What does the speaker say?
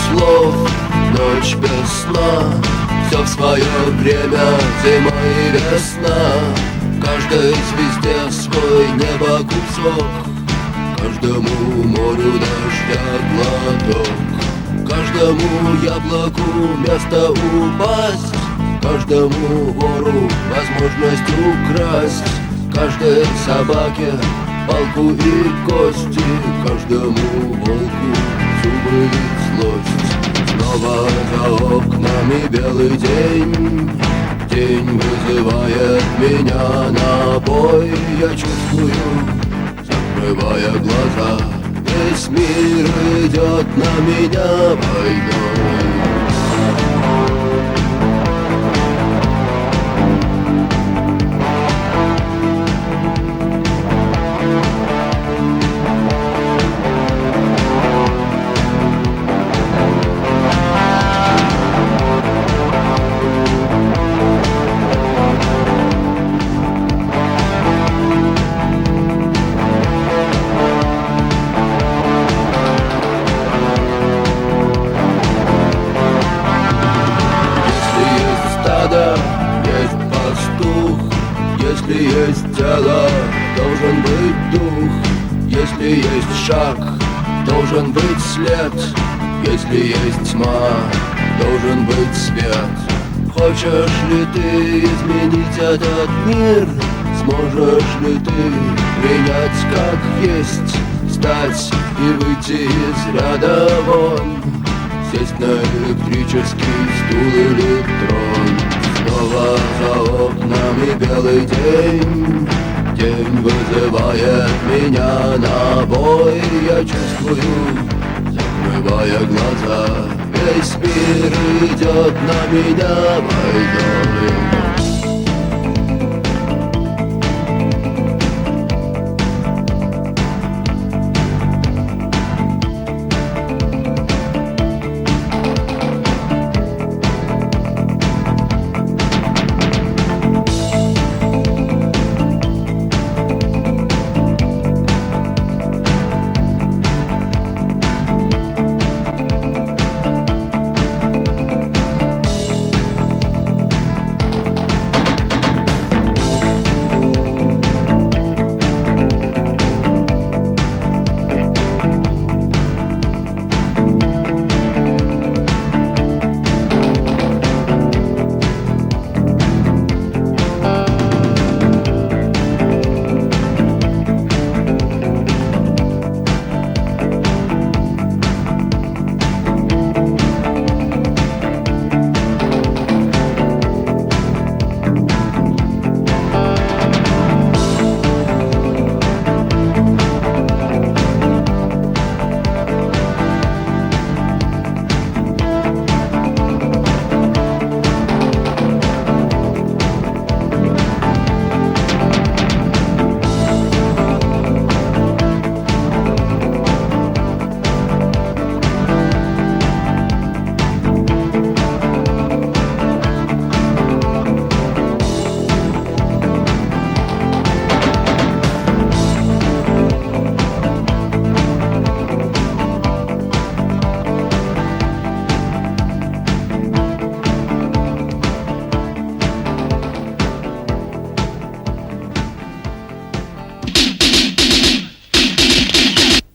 слов, ночь без сна. Все в свое время, зима и весна. Каждой звезде свой небо кусок, каждому морю дождя глоток, каждому яблоку место упасть, каждому вору возможность украсть, каждой собаке палку и кости, каждому волку зубы и злость. Снова за окнами белый день, день вызывает меня на бой. Я чувствую, закрывая глаза, весь мир идет на меня войной. Есть пастух, если есть тело, должен быть дух. Если есть шаг, должен быть след. Если есть тьма, должен быть свет. Хочешь ли ты изменить этот мир? Сможешь ли ты принять как есть? Встать и выйти из ряда вон, сесть на электрический стул или трон. Снова за окнами белый день, день вызывает меня на бой. Я чувствую, закрывая глаза, весь мир идет на меня войной.